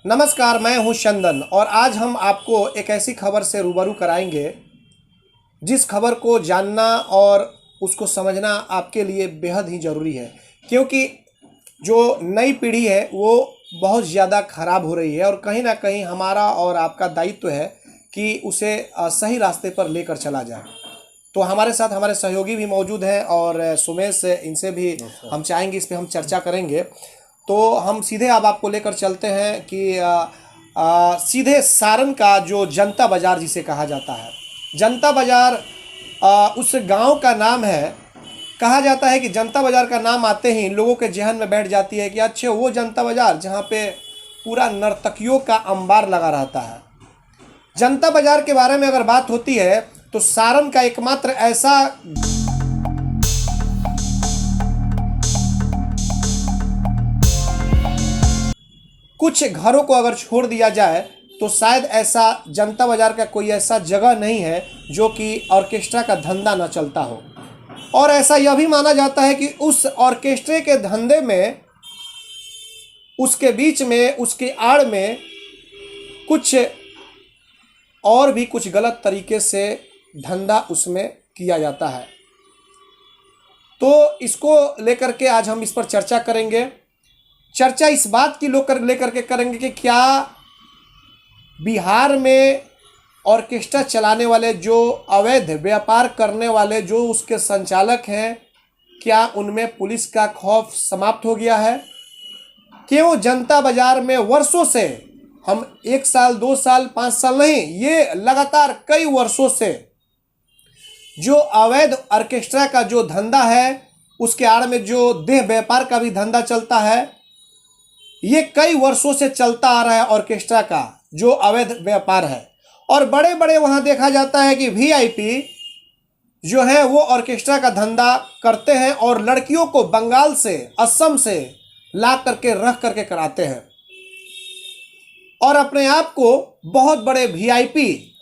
नमस्कार, मैं हूं चंदन और आज हम आपको एक ऐसी खबर से रूबरू कराएंगे जिस खबर को जानना और उसको समझना आपके लिए बेहद ही ज़रूरी है, क्योंकि जो नई पीढ़ी है वो बहुत ज़्यादा ख़राब हो रही है और कहीं ना कहीं हमारा और आपका दायित्व है कि उसे सही रास्ते पर लेकर चला जाए। तो हमारे साथ हमारे सहयोगी भी मौजूद हैं और सुमेश, इनसे भी हम चाहेंगे, इस पे हम चर्चा करेंगे। तो हम सीधे अब आपको लेकर चलते हैं कि सीधे सारण का जो जनता बाज़ार जिसे कहा जाता है, जनता बाज़ार उस गांव का नाम है। कहा जाता है कि जनता बाज़ार का नाम आते ही लोगों के जहन में बैठ जाती है कि अच्छा वो जनता बाज़ार जहां पे पूरा नर्तकियों का अंबार लगा रहता है। जनता बाज़ार के बारे में अगर बात होती है तो सारण का एकमात्र ऐसा कुछ घरों को अगर छोड़ दिया जाए तो शायद ऐसा जनता बाज़ार का कोई ऐसा जगह नहीं है जो कि ऑर्केस्ट्रा का धंधा न चलता हो। और ऐसा यह भी माना जाता है कि उस ऑर्केस्ट्रे के धंधे में, उसके बीच में, उसके आड़ में कुछ और भी कुछ गलत तरीके से धंधा उसमें किया जाता है। तो इसको लेकर के आज हम इस पर चर्चा करेंगे। चर्चा इस बात की लेकर के करेंगे कि क्या बिहार में ऑर्केस्ट्रा चलाने वाले, जो अवैध व्यापार करने वाले, जो उसके संचालक हैं, क्या उनमें पुलिस का खौफ समाप्त हो गया है? क्यों जनता बाज़ार में वर्षों से, हम 1 साल 2 साल 5 साल नहीं, ये लगातार कई वर्षों से जो अवैध ऑर्केस्ट्रा का जो धंधा है, उसके आड़ में जो देह व्यापार का भी धंधा चलता है, ये कई वर्षों से चलता आ रहा है। ऑर्केस्ट्रा का जो अवैध व्यापार है और बड़े बड़े वहां देखा जाता है कि वीआईपी जो है वो ऑर्केस्ट्रा का धंधा करते हैं और लड़कियों को बंगाल से, असम से ला करके रख करके कराते हैं और अपने आप को बहुत बड़े वीआईपी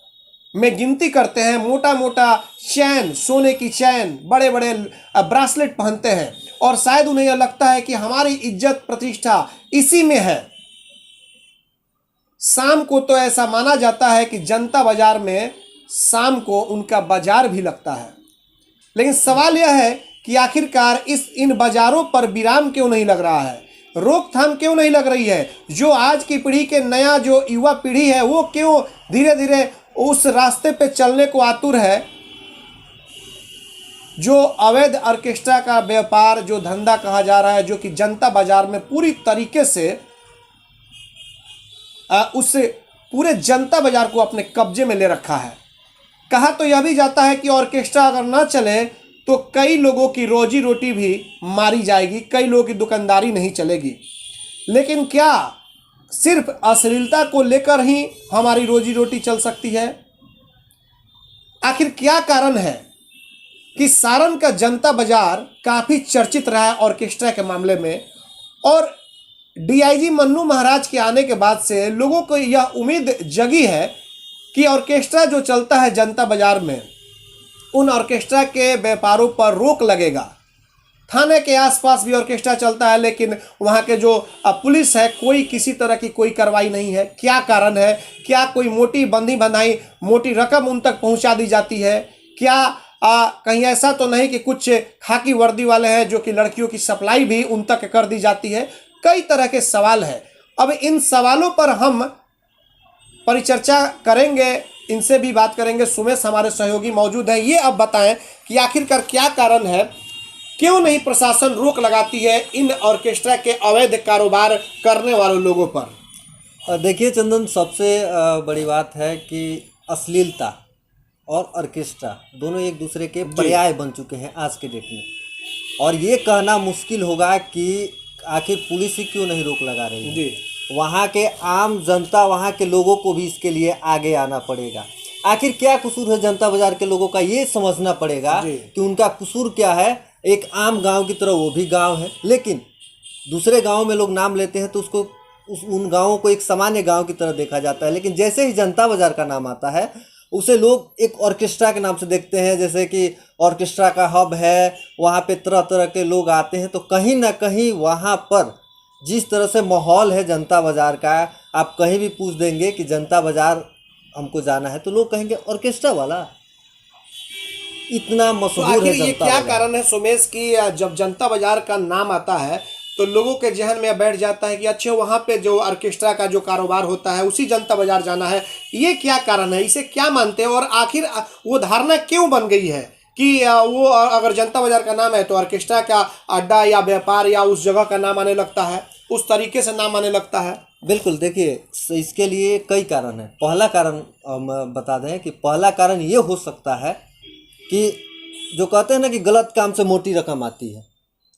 में गिनती करते हैं। मोटा मोटा चैन, सोने की चैन, बड़े बड़े ब्रासलेट पहनते हैं और शायद उन्हें यह लगता है कि हमारी इज्जत प्रतिष्ठा इसी में है। शाम को तो ऐसा माना जाता है कि जनता बाजार में शाम को उनका बाजार भी लगता है। लेकिन सवाल यह है कि आखिरकार इन बाजारों पर विराम क्यों नहीं लग रहा है, रोकथाम क्यों नहीं लग रही है? जो आज की पीढ़ी के नया जो युवा पीढ़ी है वो क्यों धीरे धीरे उस रास्ते पे चलने को आतुर है जो अवैध ऑर्केस्ट्रा का व्यापार, जो धंधा कहा जा रहा है, जो कि जनता बाजार में पूरी तरीके से उस पूरे जनता बाजार को अपने कब्जे में ले रखा है। कहा तो यह भी जाता है कि ऑर्केस्ट्रा अगर ना चले तो कई लोगों की रोजी रोटी भी मारी जाएगी, कई लोगों की दुकानदारी नहीं चलेगी। लेकिन क्या सिर्फ अश्लीलता को लेकर ही हमारी रोजी रोटी चल सकती है? आखिर क्या कारण है कि सारण का जनता बाजार काफ़ी चर्चित रहा है ऑर्केस्ट्रा के मामले में? और डीआईजी मन्नू महाराज के आने के बाद से लोगों को यह उम्मीद जगी है कि ऑर्केस्ट्रा जो चलता है जनता बाजार में, उन ऑर्केस्ट्रा के व्यापारों पर रोक लगेगा। थाने के आसपास भी ऑर्केस्ट्रा चलता है लेकिन वहाँ के जो पुलिस है, कोई किसी तरह की कोई कार्रवाई नहीं है। क्या कारण है? क्या कोई मोटी बंधी बंधाई मोटी रकम उन तक पहुँचा दी जाती है? क्या कहीं ऐसा तो नहीं कि कुछ खाकी वर्दी वाले हैं जो कि लड़कियों की सप्लाई भी उन तक कर दी जाती है? कई तरह के सवाल हैं। अब इन सवालों पर हम परिचर्चा करेंगे, इनसे भी बात करेंगे। सुमेश हमारे सहयोगी मौजूद हैं। ये अब बताएं कि आखिरकार क्या कारण है, क्यों नहीं प्रशासन रोक लगाती है इन ऑर्केस्ट्रा के अवैध कारोबार करने वाले लोगों पर? देखिए चंदन, सबसे बड़ी बात है कि अश्लीलता और ऑर्केस्ट्रा दोनों एक दूसरे के पर्याय बन चुके हैं आज के डेट में। और ये कहना मुश्किल होगा कि आखिर पुलिस ही क्यों नहीं रोक लगा रही है जी। वहाँ के आम जनता, वहाँ के लोगों को भी इसके लिए आगे आना पड़ेगा। आखिर क्या कसूर है जनता बाजार के लोगों का, ये समझना पड़ेगा कि उनका कसूर क्या है। एक आम गांव की तरह वो भी गांव है, लेकिन दूसरे गांव में लोग नाम लेते हैं तो उसको उन गांवों को एक सामान्य गांव की तरह देखा जाता है। लेकिन जैसे ही जनता बाजार का नाम आता है उसे लोग एक ऑर्केस्ट्रा के नाम से देखते हैं, जैसे कि ऑर्केस्ट्रा का हब है, वहाँ पे तरह तरह के लोग आते हैं। तो कहीं ना कहीं वहाँ पर जिस तरह से माहौल है जनता बाजार का, आप कहीं भी पूछ देंगे कि जनता बाजार हमको जाना है तो लोग कहेंगे ऑर्केस्ट्रा वाला, इतना तो मशहूर आखिर है ये जनता क्या बाजार। कारण है सोमेश कि जब जनता बाजार का नाम आता है तो लोगों के जहन में बैठ जाता है कि अच्छा वहाँ पे जो ऑर्केस्ट्रा का जो कारोबार होता है उसी जनता बाजार जाना है। ये क्या कारण है, इसे क्या मानते हैं, और आखिर वो धारणा क्यों बन गई है कि वो अगर जनता बाजार का नाम है तो ऑर्केस्ट्रा का अड्डा या व्यापार या उस जगह का नाम आने लगता है, उस तरीके से नाम आने लगता है। बिल्कुल, देखिए इसके लिए कई कारण हैं। पहला कारण हम बता दें कि पहला कारण ये हो सकता है कि जो कहते हैं ना कि गलत काम से मोटी रकम आती है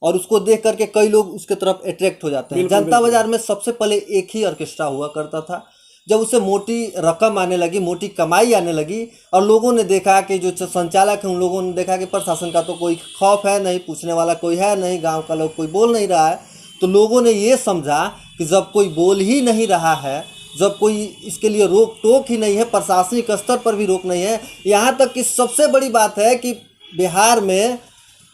और उसको देख करके कई लोग उसके तरफ अट्रैक्ट हो जाते हैं। बिल्कुल, जनता बाजार में सबसे पहले एक ही ऑर्केस्ट्रा हुआ करता था। जब उसे मोटी रकम आने लगी, मोटी कमाई आने लगी और लोगों ने देखा कि जो संचालक हैं उन लोगों ने देखा कि प्रशासन का तो कोई खौफ है नहीं, पूछने वाला कोई है नहीं, गांव का लोग कोई बोल नहीं रहा है, तो लोगों ने ये समझा कि जब कोई बोल ही नहीं रहा है, जब कोई इसके लिए रोक टोक ही नहीं है, प्रशासनिक स्तर पर भी रोक नहीं है, यहाँ तक कि सबसे बड़ी बात है कि बिहार में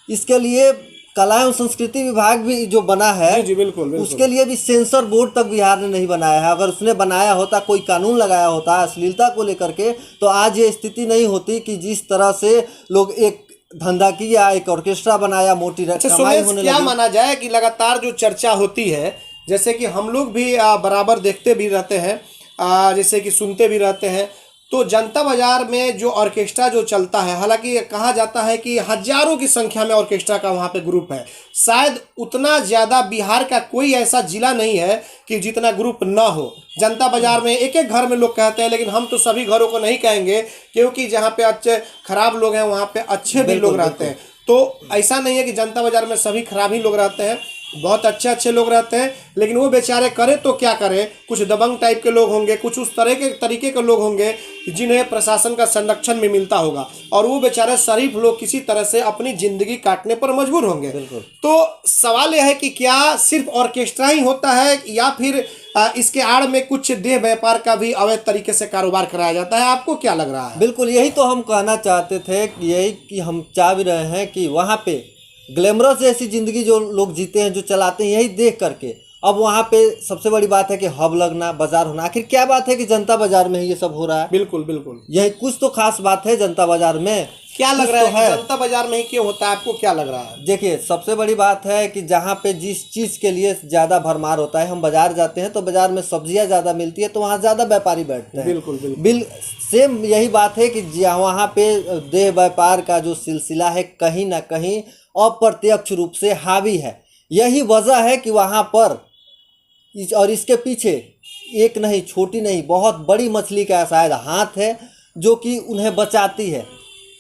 इसके लिए कला एवं संस्कृति विभाग भी जो बना है, जी बिल्कुल बिल्कुल। उसके लिए भी सेंसर बोर्ड तक बिहार ने नहीं बनाया है। अगर उसने बनाया होता, कोई कानून लगाया होता अश्लीलता को लेकर के, तो आज ये स्थिति नहीं होती कि जिस तरह से लोग एक धंधा किया, एक ऑर्केस्ट्रा बनाया, मोटी अच्छा कमाई सुमेश, होने क्या लगी। माना जाए कि लगातार जो चर्चा होती है, जैसे कि हम लोग भी बराबर देखते भी रहते हैं, जैसे कि सुनते भी रहते हैं, तो जनता बाजार में जो ऑर्केस्ट्रा जो चलता है, हालांकि कहा जाता है कि हजारों की संख्या में ऑर्केस्ट्रा का वहाँ पे ग्रुप है। शायद उतना ज़्यादा बिहार का कोई ऐसा जिला नहीं है कि जितना ग्रुप ना हो। जनता बाजार में एक एक घर में लोग कहते हैं, लेकिन हम तो सभी घरों को नहीं कहेंगे, क्योंकि जहाँ पे अच्छे खराब लोग हैं वहाँ पे अच्छे भी लोग रहते हैं। तो ऐसा नहीं है कि जनता बाजार में सभी खराब ही लोग रहते हैं, बहुत अच्छे अच्छे लोग रहते हैं, लेकिन वो बेचारे करे तो क्या करें। कुछ दबंग टाइप के लोग होंगे, कुछ उस तरह के तरीके के लोग होंगे जिन्हें प्रशासन का संरक्षण भी मिलता होगा, और वो बेचारे शरीफ लोग किसी तरह से अपनी जिंदगी काटने पर मजबूर होंगे। तो सवाल यह है कि क्या सिर्फ ऑर्केस्ट्रा ही होता है या फिर इसके आड़ में कुछ देह व्यापार का भी अवैध तरीके से कारोबार कराया जाता है? आपको क्या लग रहा है? बिल्कुल, यही तो हम कहना चाहते थे, यही कि हम चाह भी रहे हैं कि वहाँ पे ग्लैमरस जैसी ज़िंदगी जो लोग जीते हैं, जो चलाते हैं, यही देख करके अब वहाँ पे सबसे बड़ी बात है कि हब लगना, बाजार होना। आखिर क्या बात है कि जनता बाजार में ही ये सब हो रहा है? बिल्कुल बिल्कुल, यही कुछ तो खास बात है जनता बाजार में। क्या लग रहा है कि जनता बाजार में ही क्यों होता है? आपको क्या लग रहा है? देखिए, सबसे बड़ी बात है कि जहाँ पे जिस चीज़ के लिए ज़्यादा भरमार होता है, हम बाजार जाते हैं तो बाजार में सब्जियाँ ज़्यादा मिलती है तो वहाँ ज़्यादा व्यापारी बैठते हैं। बिल्कुल बिल्कुल, सेम यही बात है कि वहाँ पे देह व्यापार का जो सिलसिला है कहीं ना कहीं अप्रत्यक्ष रूप से हावी है। यही वजह है कि वहाँ पर और इसके पीछे एक नहीं, छोटी नहीं, बहुत बड़ी मछली का शायद हाथ है जो कि उन्हें बचाती है।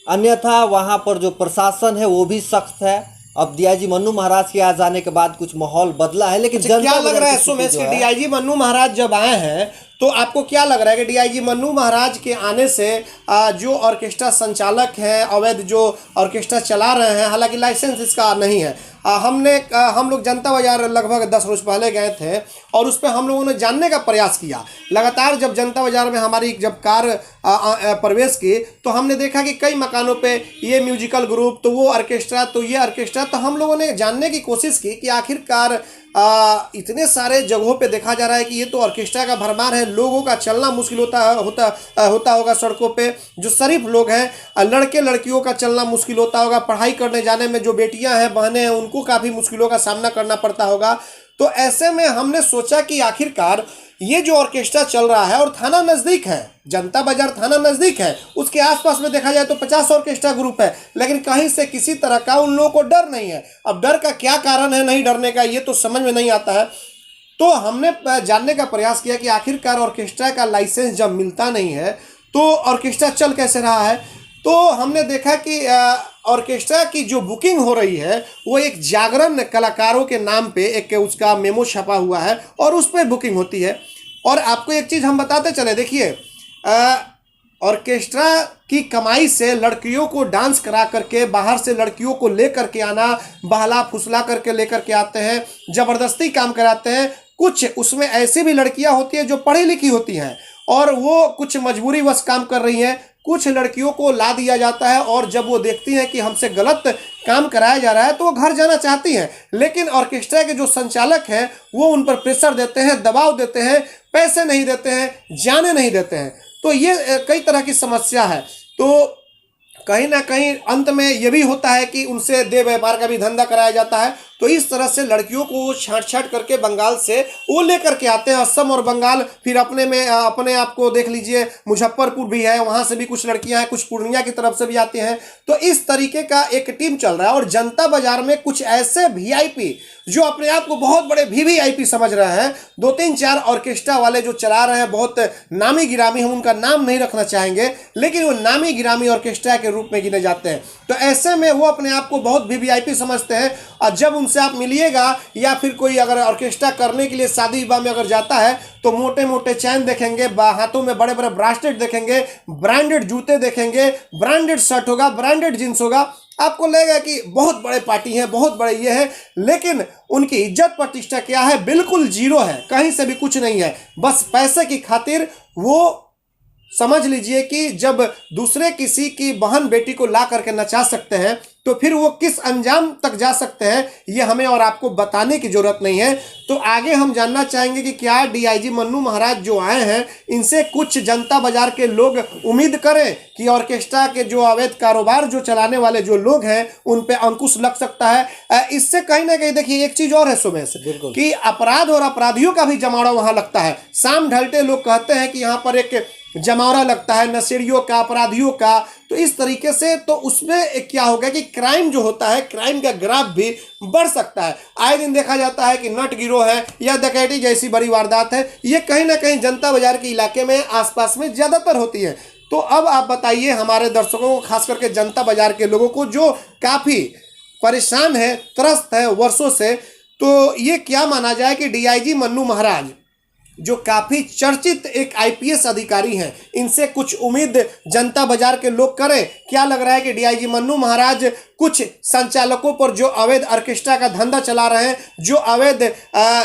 अन्यथा वहाँ पर जो प्रशासन है वो भी सख्त है। अब डीआईजी मन्नू महाराज के आ जाने के बाद कुछ माहौल बदला है, लेकिन क्या लग रहा है सुमेश कि डीआईजी मन्नू महाराज जब आए हैं तो आपको क्या लग रहा है कि डीआईजी मन्नू महाराज के आने से जो ऑर्केस्ट्रा संचालक हैं, अवैध जो ऑर्केस्ट्रा चला रहे हैं, हालांकि लाइसेंस इसका नहीं है, हम लोग जनता बाजार लगभग 10 रोज पहले गए थे और उस पर हम लोगों ने जानने का प्रयास किया। लगातार जब जनता बाजार में हमारी जब कार प्रवेश की तो हमने देखा कि कई मकानों पे ये म्यूजिकल ग्रुप, तो वो ऑर्केस्ट्रा, तो ये ऑर्केस्ट्रा। तो हम लोगों ने जानने की कोशिश की कि आखिरकार इतने सारे जगहों पे देखा जा रहा है कि ये तो ऑर्केस्ट्रा का भरमार है, लोगों का चलना मुश्किल होता होगा सड़कों पे। जो शरीफ लोग हैं, लड़के लड़कियों का चलना मुश्किल होता होगा, पढ़ाई करने जाने में जो बेटियां हैं, बहनें हैं, उनको काफ़ी मुश्किलों का सामना करना पड़ता होगा। तो ऐसे में हमने सोचा कि आखिरकार ये जो ऑर्केस्ट्रा चल रहा है, और थाना नज़दीक है, जनता बाजार थाना नज़दीक है, उसके आसपास में देखा जाए तो 50 ऑर्केस्ट्रा ग्रुप है, लेकिन कहीं से किसी तरह का उन लोगों को डर नहीं है। अब डर का क्या कारण है नहीं डरने का, ये तो समझ में नहीं आता है। तो हमने जानने का प्रयास किया कि आखिरकार ऑर्केस्ट्रा का लाइसेंस जब मिलता नहीं है तो ऑर्केस्ट्रा चल कैसे रहा है। तो हमने देखा कि ऑर्केस्ट्रा की जो बुकिंग हो रही है वो एक जागरण कलाकारों के नाम पे एक उसका मेमो छपा हुआ है और उस पर बुकिंग होती है। और आपको एक चीज़ हम बताते चले, देखिए ऑर्केस्ट्रा की कमाई से लड़कियों को डांस करा करके बाहर से लड़कियों को लेकर के आना, बहला फुसला करके लेकर के आते हैं, ज़बरदस्ती काम कराते हैं। कुछ उसमें ऐसी भी लड़कियां होती हैं जो पढ़ी लिखी होती हैं और वो कुछ मजबूरी वश काम कर रही हैं, कुछ लड़कियों को ला दिया जाता है और जब वो देखती हैं कि हमसे गलत काम कराया जा रहा है तो वो घर जाना चाहती हैं, लेकिन ऑर्केस्ट्रा के जो संचालक हैं वो उन पर प्रेशर देते हैं, दबाव देते हैं, पैसे नहीं देते हैं, जाने नहीं देते हैं। तो ये कई तरह की समस्या है। तो कहीं ना कहीं अंत में ये भी होता है कि उनसे देह व्यापार का भी धंधा कराया जाता है। तो इस तरह से लड़कियों को छांट छांट करके बंगाल से वो लेकर के आते हैं, असम और बंगाल। फिर अपने आप को देख लीजिए, मुजफ्फरपुर भी है, वहाँ से भी कुछ लड़कियां हैं, कुछ पूर्णिया की तरफ से भी आती हैं। तो इस तरीके का एक टीम चल रहा है। और जनता बाजार में कुछ ऐसे वीआईपी जो अपने आप को बहुत बड़े वीवीआईपी समझ रहे हैं, 2-3-4 ऑर्केस्ट्रा वाले जो चला रहे हैं, बहुत नामी गिरामी, हम उनका नाम नहीं रखना चाहेंगे, लेकिन वो नामी गिरामी ऑर्केस्ट्रा के रूप में गिने जाते हैं। तो ऐसे में वो अपने आप को बहुत वीवीआईपी समझते हैं। और जब उनसे आप मिलिएगा या फिर कोई अगर ऑर्केस्ट्रा करने के लिए शादी विवाह में अगर जाता है तो मोटे मोटे चैन देखेंगे, हाथों में बड़े बड़े ब्रासलेट देखेंगे, ब्रांडेड जूते देखेंगे, ब्रांडेड शर्ट होगा, ब्रांडेड जींस होगा। आपको लगेगा कि बहुत बड़े पार्टी हैं, बहुत बड़े ये हैं, लेकिन उनकी इज्जत प्रतिष्ठा क्या है? बिल्कुल जीरो है, कहीं से भी कुछ नहीं है। बस पैसे की खातिर वो समझ लीजिए कि जब दूसरे किसी की बहन बेटी को ला करके नचा सकते हैं तो फिर वो किस अंजाम तक जा सकते हैं, ये हमें और आपको बताने की जरूरत नहीं है। तो आगे हम जानना चाहेंगे कि क्या डीआईजी मन्नू महाराज जो आए हैं, इनसे कुछ जनता बाजार के लोग उम्मीद करें कि ऑर्केस्ट्रा के जो अवैध कारोबार जो चलाने वाले जो लोग हैं उन पे अंकुश लग सकता है। इससे कहीं ना कहीं देखिए एक चीज और है सुमेश, कि अपराध और अपराधियों का भी जमावड़ा वहां लगता है। शाम ढलते लोग कहते हैं कि यहाँ पर एक जमावड़ा लगता है नशेड़ियों का, अपराधियों का। तो इस तरीके से तो उसमें क्या होगा कि क्राइम जो होता है, क्राइम का ग्राफ भी बढ़ सकता है। आए दिन देखा जाता है कि नट गिरोह है या डकैती जैसी बड़ी वारदात है, ये कहीं ना कहीं जनता बाजार के इलाके में आसपास में ज्यादातर होती है। तो अब आप बताइए हमारे दर्शकों को, खास करके जनता बाजार के लोगों को जो काफी परेशान है, त्रस्त है वर्षों से, तो ये क्या माना जाए कि डीआईजी मन्नू महाराज जो काफी चर्चित एक आईपीएस अधिकारी हैं, इनसे कुछ उम्मीद जनता बाजार के लोग करें? क्या लग रहा है कि डीआईजी मन्नू महाराज कुछ संचालकों पर जो अवैध ऑर्केस्ट्रा का धंधा चला रहे हैं, जो अवैध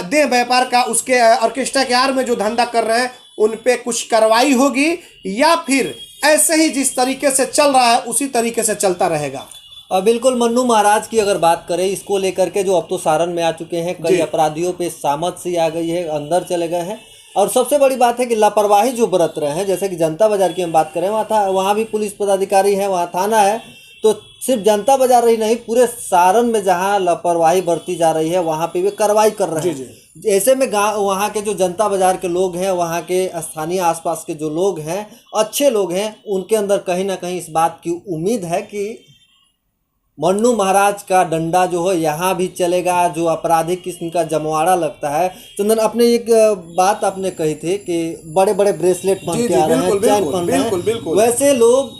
देह व्यापार का उसके ऑर्केस्ट्रा के आड़ में जो धंधा कर रहे हैं, उन पे कुछ कार्रवाई होगी या फिर ऐसे ही जिस तरीके से चल रहा है उसी तरीके से चलता रहेगा? बिल्कुल, मन्नू महाराज की अगर बात करें, इसको लेकर के जो अब तो सारण में आ चुके हैं, कई अपराधियों पे सामत सी आ गई है, अंदर चले गए हैं। और सबसे बड़ी बात है कि लापरवाही जो बरत रहे हैं, जैसे कि जनता बाजार की हम बात करें, वहाँ भी पुलिस पदाधिकारी है, वहाँ थाना है। तो सिर्फ जनता बाजार ही नहीं, पूरे सारण में जहाँ लापरवाही बरती जा रही है वहाँ पे भी कार्रवाई कर रहे हैं। ऐसे में गाँव वहाँ के जो जनता बाजार के लोग हैं, वहाँ के स्थानीय आसपास के जो लोग हैं, अच्छे लोग हैं, उनके अंदर कहीं ना कहीं इस बात की उम्मीद है कि मन्नू महाराज का डंडा जो है यहाँ भी चलेगा। जो आपराधिक किस्म का जमवाड़ा लगता है, चंदन अपने एक बात आपने कही थी कि बड़े बड़े ब्रेसलेट पहन के आ रहे हैं, चैन पहन रहे हैं, वैसे लोग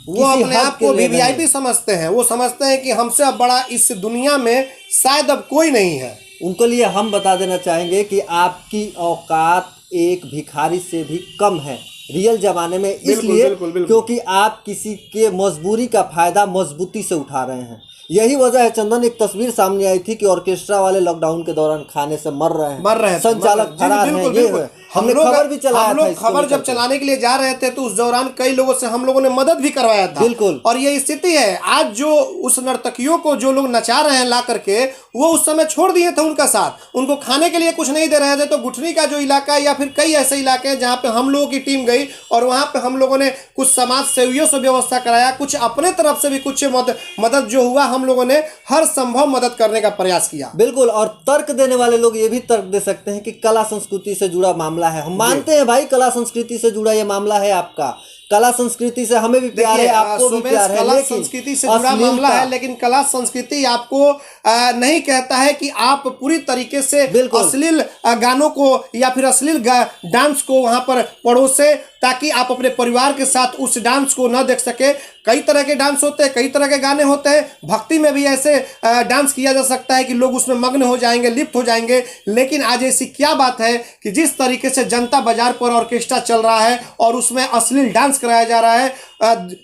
वो अपने आप को वीवीआईपी समझते हैं। वो समझते हैं कि हमसे अब बड़ा इस दुनिया में शायद अब कोई नहीं है। उनके लिए हम बता देना चाहेंगे कि आपकी औकात एक भिखारी से भी कम है रियल जमाने में, इसलिए क्योंकि आप किसी के मजबूरी का फायदा मजबूती से उठा रहे हैं। यही वजह है चंदन, एक तस्वीर सामने आई थी कि ऑर्केस्ट्रा वाले लॉकडाउन के दौरान खाने से मर रहे हैं, संचालक फरार हैं। ये हमने खबर भी चलाया था, खबर जब चलाने के लिए जा रहे थे तो उस दौरान कई लोगों से हम लोगों ने मदद भी करवाया था। बिल्कुल। और ये स्थिति है आज, जो उस नर्तकियों को जो लोग नचा रहे हैं ला करके, वो उस समय छोड़ दिए थे उनका साथ, उनको खाने के लिए कुछ नहीं दे रहे थे। तो गुठनी का जो इलाका या फिर कई ऐसे इलाके हैं जहाँ पे हम लोगों की टीम गई और वहाँ पे हम लोगों ने कुछ समाज सेवियों से व्यवस्था कराया, कुछ अपने तरफ से भी कुछ मदद जो हुआ, हम लोगों ने हर संभव मदद करने का प्रयास किया। बिल्कुल। और तर्क देने वाले लोग ये भी तर्क दे सकते हैं कि कला संस्कृति से जुड़ा मामला है। हम मानते हैं भाई, कला संस्कृति से जुड़ा ये मामला है आपका, कला संस्कृति से हमें भी प्यार है, आपको भी प्यार है, कला संस्कृति से जुड़ा मामला है, लेकिन कला संस्कृति आपको नहीं कहता है कि आप पूरी तरीके से अश्लील गानों को या फिर अश्लील डांस को वहां पर परोसे, ताकि आप अपने परिवार के साथ उस डांस को न देख सके। कई तरह के डांस होते हैं, कई तरह के गाने होते हैं, भक्ति में भी ऐसे डांस किया जा सकता है कि लोग उसमें मग्न हो जाएंगे, लिप्त हो जाएंगे। लेकिन आज ऐसी क्या बात है कि जिस तरीके से जनता बाजार पर ऑर्केस्ट्रा चल रहा है और उसमें अश्लील डांस कराया जा रहा है,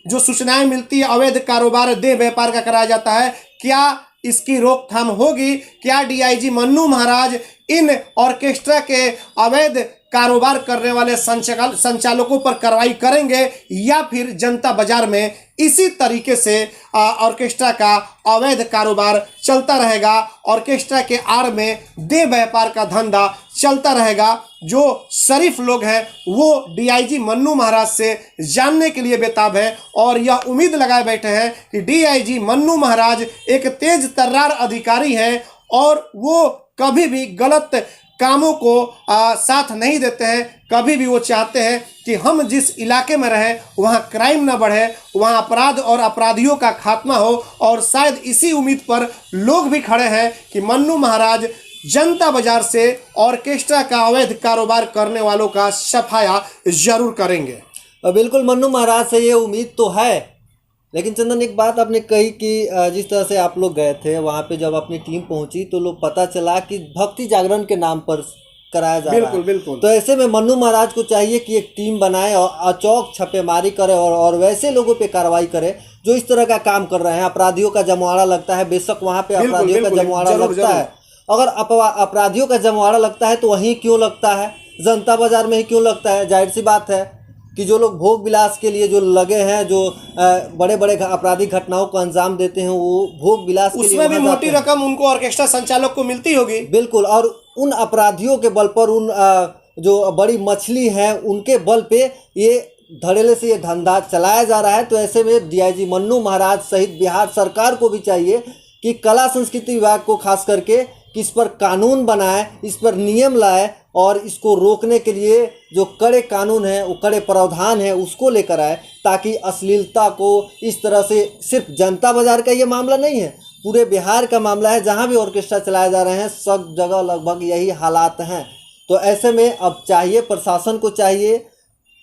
जो सूचनाएं मिलती है अवैध कारोबार देह व्यापार का कराया जाता है, क्या इसकी रोकथाम होगी? क्या डीआईजी मन्नू महाराज इन ऑर्केस्ट्रा के अवैध कारोबार करने वाले संचालकों पर कार्रवाई करेंगे या फिर जनता बाजार में इसी तरीके से ऑर्केस्ट्रा का अवैध कारोबार चलता रहेगा। ऑर्केस्ट्रा के आड़ में देह व्यापार का धंधा चलता रहेगा। जो शरीफ लोग हैं वो डीआईजी मन्नू महाराज से जानने के लिए बेताब हैं और यह उम्मीद लगाए बैठे हैं कि डीआईजी मन्नू महाराज एक तेज तर्रार अधिकारी हैं और वो कभी भी गलत कामों को साथ नहीं देते हैं। कभी भी वो चाहते हैं कि हम जिस इलाके में रहें वहाँ क्राइम ना बढ़े, वहाँ अपराध और अपराधियों का खात्मा हो। और शायद इसी उम्मीद पर लोग भी खड़े हैं कि मन्नू महाराज जनता बाजार से ऑर्केस्ट्रा का अवैध कारोबार करने वालों का सफाया जरूर करेंगे। बिल्कुल मन्नू महाराज से ये उम्मीद तो है, लेकिन चंदन एक बात आपने कही कि जिस तरह से आप लोग गए थे वहाँ पे जब अपनी टीम पहुँची तो लोग पता चला कि भक्ति जागरण के नाम पर कराया जा रहा है। बिल्कुल। तो ऐसे में मन्नू महाराज को चाहिए कि एक टीम बनाए और अचौक छापेमारी करे और वैसे लोगों पे कार्रवाई करे जो इस तरह का काम कर रहे हैं। अपराधियों का जमवाड़ा लगता है, बेशक वहाँ पे अपराधियों का जमवाड़ा लगता है। अगर अपराधियों का जमवाड़ा लगता है तो वहीं क्यों लगता है, जनता बाजार में ही क्यों लगता है? जाहिर सी बात है कि जो लोग भोग विलास के लिए जो लगे हैं, जो बड़े बड़े आपराधिक घटनाओं को अंजाम देते हैं, वो भोग विलास के लिए उसमें भी मोटी रकम उनको ऑर्केस्ट्रा संचालक को मिलती होगी। बिल्कुल। और उन अपराधियों के बल पर, उन जो बड़ी मछली है उनके बल पे ये धड़ेले से ये धंधा चलाया जा रहा है। तो ऐसे में डीआईजी मन्नू महाराज सहित बिहार सरकार को भी चाहिए कि कला संस्कृति विभाग को खास करके कि इस पर कानून बनाए, इस पर नियम लाए और इसको रोकने के लिए जो कड़े कानून हैं, वो कड़े प्रावधान हैं, उसको लेकर आए, ताकि अश्लीलता को इस तरह से, सिर्फ जनता बाजार का ये मामला नहीं है, पूरे बिहार का मामला है। जहाँ भी ऑर्केस्ट्रा चलाए जा रहे हैं सब जगह लगभग यही हालात हैं। तो ऐसे में अब चाहिए, प्रशासन को चाहिए,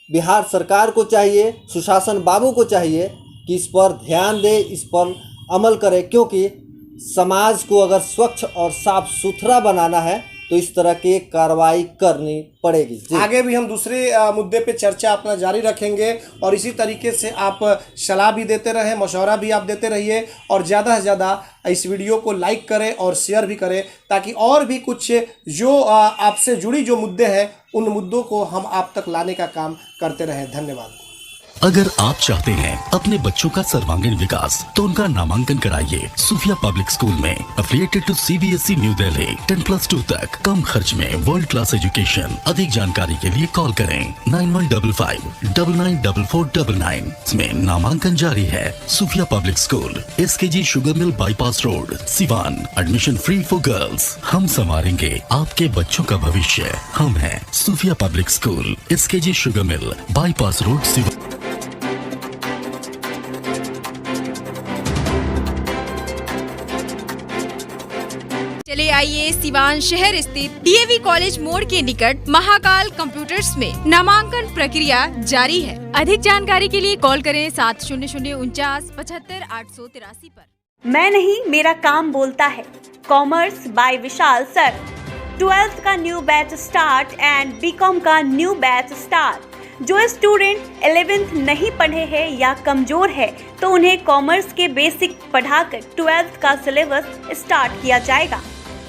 बिहार सरकार को चाहिए, सुशासन बाबू को चाहिए कि इस पर ध्यान दे, इस पर अमल करे, क्योंकि समाज को अगर स्वच्छ और साफ सुथरा बनाना है तो इस तरह की कार्रवाई करनी पड़ेगी। आगे भी हम दूसरे मुद्दे पे चर्चा अपना जारी रखेंगे और इसी तरीके से आप सलाह भी देते रहें, मशवरा भी आप देते रहिए और ज़्यादा से ज़्यादा इस वीडियो को लाइक करें और शेयर भी करें, ताकि और भी कुछ जो आपसे जुड़ी जो मुद्दे हैं उन मुद्दों को हम आप तक लाने का काम करते रहें। धन्यवाद। अगर आप चाहते हैं अपने बच्चों का सर्वांगीण विकास तो उनका नामांकन कराइए सूफिया पब्लिक स्कूल में, affiliated to CBSE New Delhi. 10+2 तक कम खर्च में वर्ल्ड क्लास एजुकेशन। अधिक जानकारी के लिए कॉल करें 9155994499। इसमें नामांकन जारी है। Sufia public school, SKG sugar mill bypass road, Siwan. Admission free for girls. हम संवारेंगे आपके बच्चों का भविष्य। हम हैं Sufia public school, SKG sugar mill bypass road, Siwan. चले आइए सिवान शहर स्थित DAV कॉलेज मोड़ के निकट महाकाल कंप्यूटर्स में नामांकन प्रक्रिया जारी है। अधिक जानकारी के लिए कॉल करें 7049475883 पर। मैं नहीं, मेरा काम बोलता है। Commerce by Vishal sir. 12th का new batch start and BCom का न्यू बैच स्टार्ट। जो स्टूडेंट 11th नहीं पढ़े हैं या कमजोर है तो उन्हें कॉमर्स के बेसिक पढ़ाकर 12th का सिलेबस स्टार्ट किया जाएगा।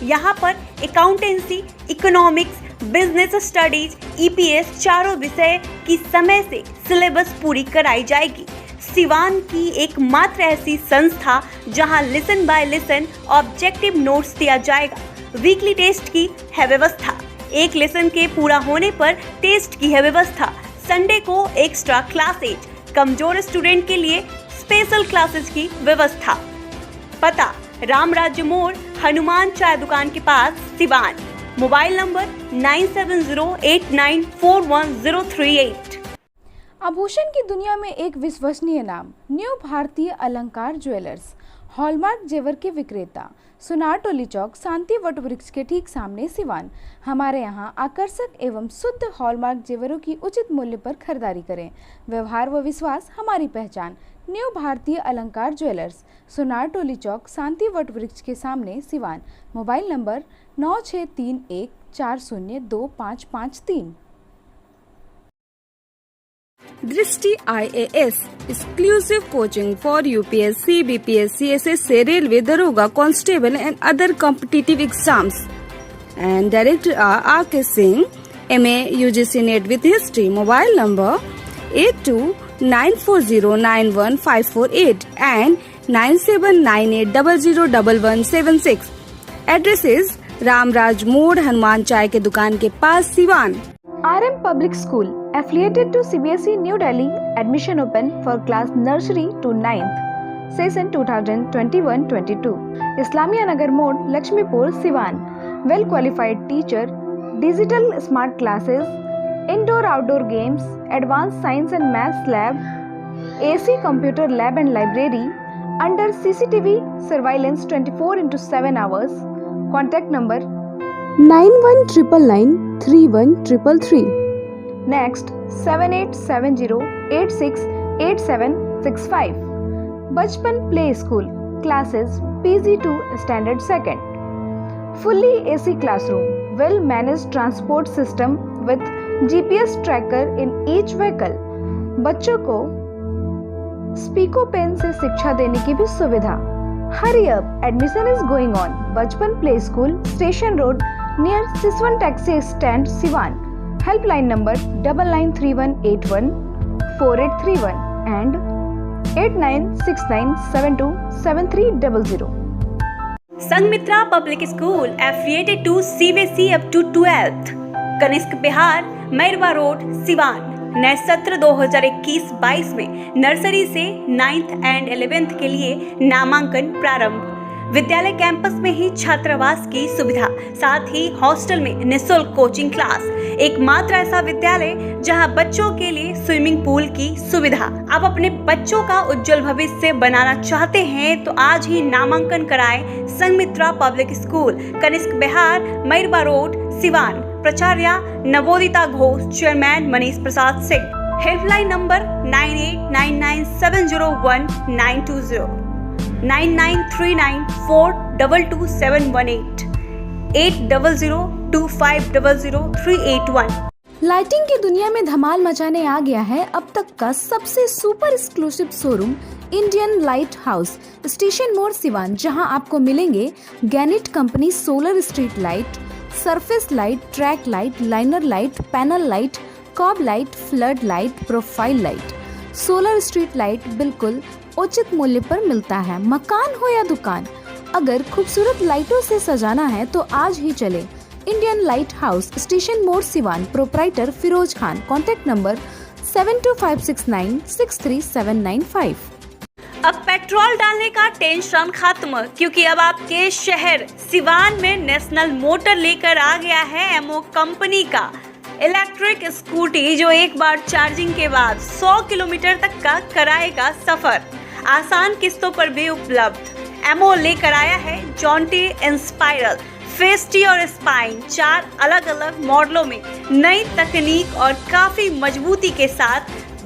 यहाँ पर accountancy, economics, business studies, EPS चारों विषय की समय से सिलेबस पूरी कराई जाएगी। सिवान की एकमात्र ऐसी संस्था जहाँ lesson by lesson objective notes दिया जाएगा। वीकली टेस्ट की है व्यवस्था। एक लेसन के पूरा होने पर टेस्ट की है व्यवस्था। संडे को एक्स्ट्रा क्लासेज, कमजोर स्टूडेंट के लिए स्पेशल क्लासेस की व्यवस्था। पता राम राज्य मोड़, हनुमान चाय दुकान के पास, सिवान। Mobile number 9708941038। आभूषण की दुनिया में एक विश्वसनीय नाम, न्यू भारतीय अलंकार ज्वेलर्स, हॉलमार्क जेवर के विक्रेता, सुनार टोली चौक, शांति वट वृक्ष के ठीक सामने, सिवान। हमारे यहाँ आकर्षक एवं शुद्ध हॉलमार्क जेवरों की उचित मूल्य पर खरीदारी करें। व्यवहार व विश्वास हमारी पहचान। न्यू भारतीय अलंकार ज्वेलर्स, सुनार टोली चौक, शांति वट वृक्ष के सामने, सिवान। Mobile number 9631402553। दृष्टि IAS exclusive coaching for UPSC, BPSC, SSC, Railway, Daroga, Constable and other competitive exams. And Director R.K. Singh, MA UGC NET with History. Mobile number 8294091548 and 9798001176. Address is Ramraj मोड़ हनुमान चाय के दुकान के पास Siwan. RM Public School affiliated to CBSE New Delhi. Admission open for class nursery to 9th. Session 2021-22. Islamia Nagar Mode, Lakshmipur, Siwan. Well qualified teacher, digital smart classes, indoor-outdoor games, advanced science and maths lab, AC computer lab and library, under CCTV surveillance 24/7 hours. Contact number 9199931333. Next 7870868765. Bachpan Play School classes PG to Standard 2nd. Fully AC classroom, well managed transport system with GPS tracker in each vehicle. बच्चों को स्पीको pen से शिक्षा देने की भी सुविधा. Hurry up! Admission is going on. Bachpan Play School, Station Road, near Siswan Taxi Stand, Siwan. Helpline number 9931814831 and 8969727300. Sanghamitra public school affiliated to CBSE up to 12th. Kanishk Bihar, Mairwa road, Siwan. नए सत्र 2021-22 में नर्सरी से 9th एंड 11th के लिए नामांकन प्रारंभ. विद्यालय campus में ही छात्रावास की सुविधा, साथ ही हॉस्टल में निःशुल्क कोचिंग क्लास. एकमात्र ऐसा विद्यालय जहां बच्चों के लिए स्विमिंग पूल की सुविधा. आप अपने बच्चों का उज्जवल भविष्य बनाना चाहते हैं तो आज ही नामांकन कराएं Sanghamitra public school, Kanishka Bihar, Mairwa road, Siwan. प्राचार्य Navodita Ghosh, chairman Manish Prasad Singh. Helpline number 9899701920, 9939422718, 8002500381. Lighting की दुनिया में धमाल मचाने आ गया है अब तक का सबसे super exclusive showroom Indian light house, station मोड़, सिवान, जहां आपको मिलेंगे गैनिट company solar street light, surface light, track light, liner light, panel light, cob light, flood light, profile light. Solar street light बिल्कुल उचित मूल्य पर मिलता है. मकान हो या दुकान, अगर खूबसूरत लाइटों से सजाना है तो आज ही चले इंडियन लाइट हाउस, स्टेशन मोड़, Siwan. Proprietor Firoz Khan. Contact number 7256963795. अब पेट्रोल डालने का टेंशन खत्म, क्योंकि अब आपके शहर सिवान में नेशनल मोटर लेकर आ गया है एमओ कंपनी का इलेक्ट्रिक स्कूटी, जो एक बार चार्जिंग के बाद 100 किलोमीटर तक का कराएगा सफर. आसान किस्तों पर भी उपलब्ध. एमओ लेकर आया है जॉन्टी इंस्पायरल, फेस्टी और स्पाइन, 4 अलग अलग मॉडलों में नई तकनीक और काफी मजबूती के साथ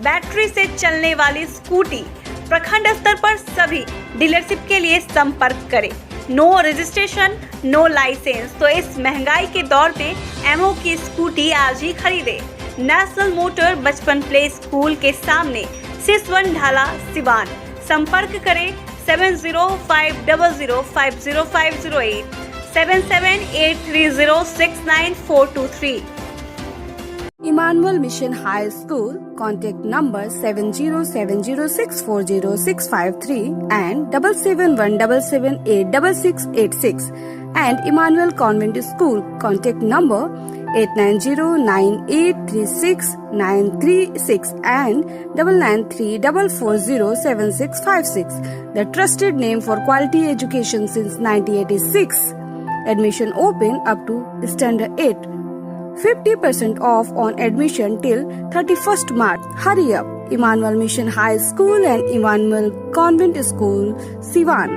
बैटरी से चलने वाली स्कूटी. प्रखंड स्तर पर सभी डीलरशिप के लिए संपर्क करें. No registration, no licence. तो इस महंगाई के दौर पे एमओ की स्कूटी आज ही खरीदे. नेशनल मोटर बचपन प्ले स्कूल के सामने, सिसवन ढाला, सिवान. संपर्क करें 7050050508, 7783069423. Emmanuel Mission High School. Contact number 7070640653 and 7717786686. And Emmanuel Convent School. Contact number 8909836936 and 9934407656. The trusted name for quality education since 1986. Admission open up to Standard 8. 50% off on admission till 31st March. Hurry up! Emmanuel Mission High School and Emmanuel Convent School, Siwan.